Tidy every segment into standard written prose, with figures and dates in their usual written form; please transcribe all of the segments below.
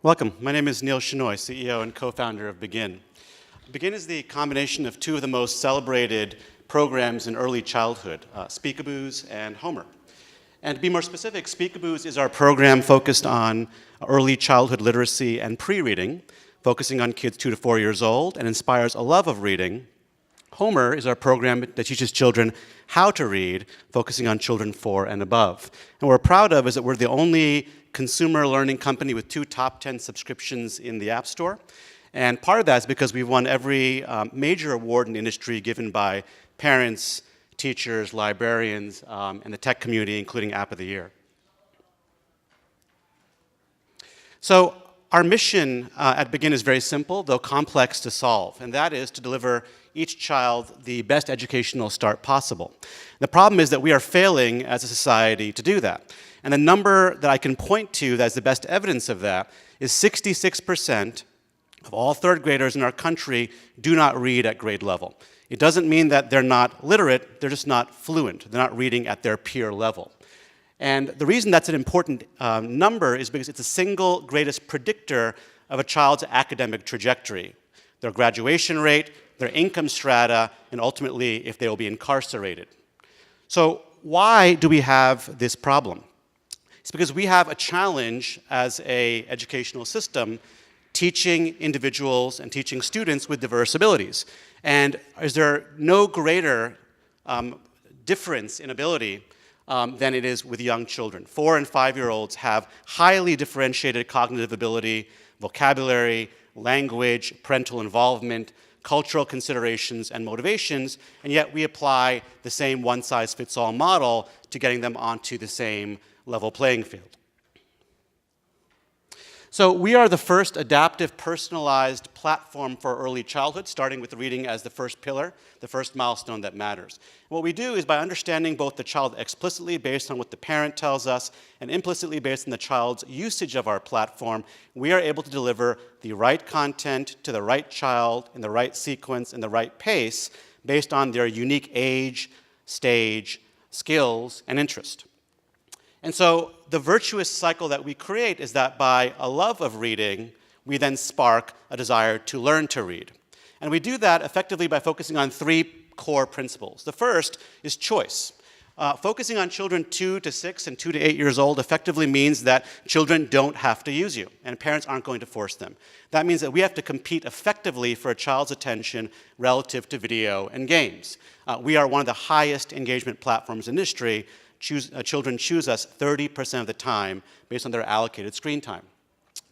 Welcome. My name is Neil Shenoy, CEO and co-founder of Begin. Begin is the combination of two of the most celebrated programs in early childhood, Speakaboos and Homer. And to be more specific, Speakaboos is our program focused on early childhood literacy and pre-reading, focusing on kids 2 to 4 years old, and inspires a love of reading. Homer is our program that teaches children how to read, focusing on children 4 and above. And what we're proud of is that we're the only consumer learning company with 2 top 10 subscriptions in the App Store. And part of that is because we've won every major award in the industry given by parents, teachers, librarians, and the tech community, including App of the Year. So our mission at Begin is very simple, though complex to solve, and that is to deliver each child the best educational start possible. The problem is that we are failing as a society to do that. And the number that I can point to that's the best evidence of that is 66% of all third graders in our country do not read at grade level. It doesn't mean that they're not literate, they're just not fluent. They're not reading at their peer level. And the reason that's an important number is because it's the single greatest predictor of a child's academic trajectory, their graduation rate, their income strata, and ultimately if they will be incarcerated. So why do we have this problem? It's because we have a challenge as an educational system teaching individuals and teaching students with diverse abilities. And is there no greater difference in ability than it is with young children? 4 and 5-year-olds have highly differentiated cognitive ability, vocabulary, language, parental involvement, cultural considerations, and motivations, and yet we apply the same one-size-fits-all model to getting them onto the same level playing field. So we are the first adaptive, personalized platform for early childhood, starting with reading as the first pillar, the first milestone that matters. What we do is by understanding both the child explicitly based on what the parent tells us and implicitly based on the child's usage of our platform, we are able to deliver the right content to the right child in the right sequence and the right pace based on their unique age, stage, skills, and interest. And so the virtuous cycle that we create is that by a love of reading, we then spark a desire to learn to read. And we do that effectively by focusing on 3 core principles. The first is choice. Focusing on children 2 to 6 and 2 to 8 years old effectively means that children don't have to use you, and parents aren't going to force them. That means that we have to compete effectively for a child's attention relative to video and games. We are one of the highest engagement platforms in the industry. Children choose us 30% of the time based on their allocated screen time.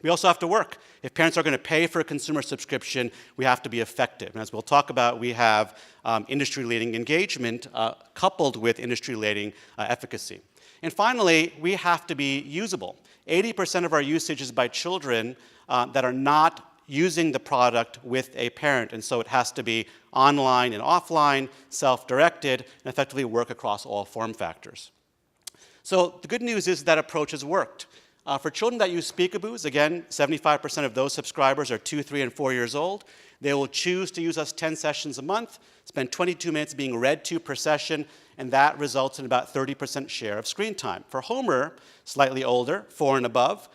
We also have to work. If parents are going to pay for a consumer subscription, we have to be effective. And as we'll talk about, we have industry-leading engagement coupled with industry-leading efficacy. And finally, we have to be usable. 80% of our usage is by children that are not using the product with a parent, and so it has to be online and offline, self-directed, and effectively work across all form factors. So the good news is that approach has worked. For children that use Speakaboos, again, 75% of those subscribers are 2, 3, and 4 years old. They will choose to use us 10 sessions a month, spend 22 minutes being read to per session, and that results in about 30% share of screen time. For Homer, slightly older, 4 and above,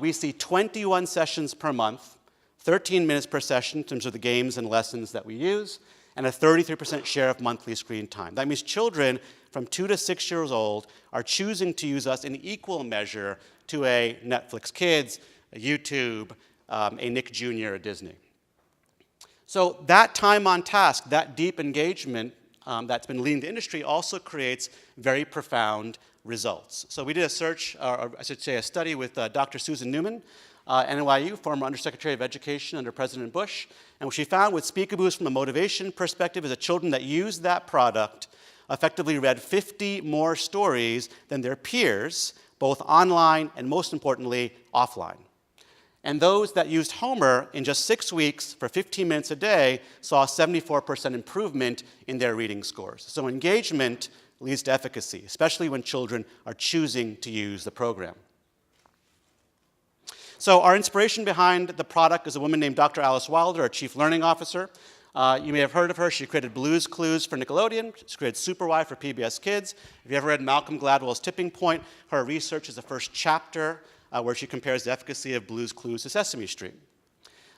we see 21 sessions per month, 13 minutes per session in terms of the games and lessons that we use, and a 33% share of monthly screen time. That means children from 2 to 6 years old are choosing to use us in equal measure to a Netflix Kids, a YouTube, a Nick Jr., a Disney. So that time on task, that deep engagement that's been leading the industry also creates very profound results. So we did a search, or I should say a study with Dr. Susan Newman, NYU, former Undersecretary of Education under President Bush. And what she found with Speakaboos from a motivation perspective is that children that used that product effectively read 50 more stories than their peers, both online and, most importantly, offline. And those that used Homer in just 6 weeks for 15 minutes a day saw a 74% improvement in their reading scores. So engagement leads to efficacy, especially when children are choosing to use the program. So our inspiration behind the product is a woman named Dr. Alice Wilder, our Chief Learning Officer. You may have heard of her. She created Blue's Clues for Nickelodeon. She created Super Y for PBS Kids. If you ever read Malcolm Gladwell's Tipping Point, her research is the first chapter where she compares the efficacy of Blue's Clues to Sesame Street.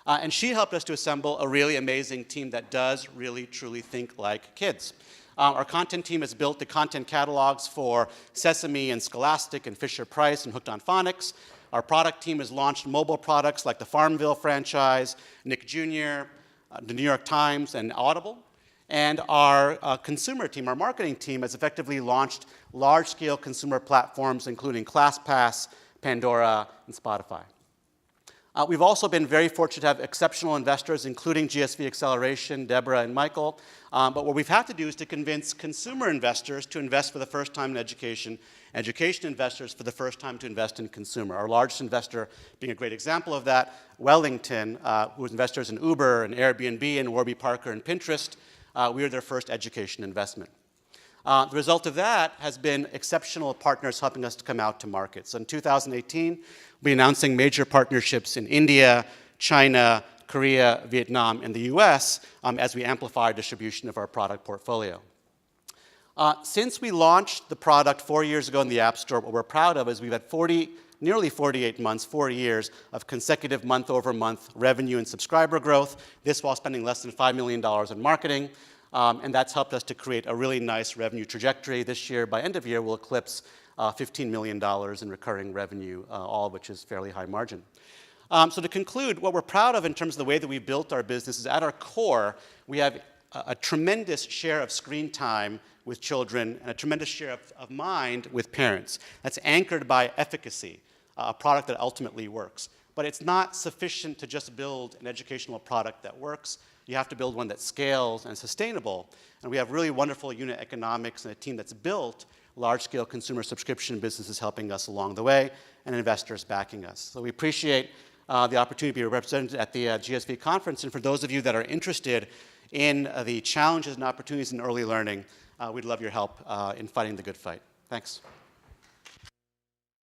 And she helped us to assemble a really amazing team that does really, truly think like kids. Our content team has built the content catalogs for Sesame and Scholastic and Fisher-Price and Hooked on Phonics. Our product team has launched mobile products like the Farmville franchise, Nick Jr., the New York Times, and Audible. And our consumer team, our marketing team, has effectively launched large-scale consumer platforms, including ClassPass, Pandora, and Spotify. We've also been very fortunate to have exceptional investors, including GSV Acceleration, Deborah, and Michael. But what we've had to do is to convince consumer investors to invest for the first time in education investors for the first time to invest in consumer. Our largest investor being a great example of that, Wellington, who was investors in Uber and Airbnb and Warby Parker and Pinterest. We were their first education investment. The result of that has been exceptional partners helping us to come out to market. So in 2018, we'll be announcing major partnerships in India, China, Korea, Vietnam, and the US as we amplify our distribution of our product portfolio. Since we launched the product 4 years ago in the App Store, what we're proud of is we've had nearly 48 months, 4 years of consecutive month-over-month revenue and subscriber growth, this while spending less than $5 million in marketing. And that's helped us to create a really nice revenue trajectory. This year, by end of year, we'll eclipse $15 million in recurring revenue, all of which is fairly high margin. So to conclude, what we're proud of in terms of the way that we built our business is at our core, we have a tremendous share of screen time with children and a tremendous share of mind with parents. That's anchored by efficacy, a product that ultimately works. But it's not sufficient to just build an educational product that works. You have to build one that scales and is sustainable. And we have really wonderful unit economics and a team that's built large-scale consumer subscription businesses helping us along the way and investors backing us. So we appreciate the opportunity to be represented at the GSV conference. And for those of you that are interested in the challenges and opportunities in early learning, we'd love your help in fighting the good fight. Thanks.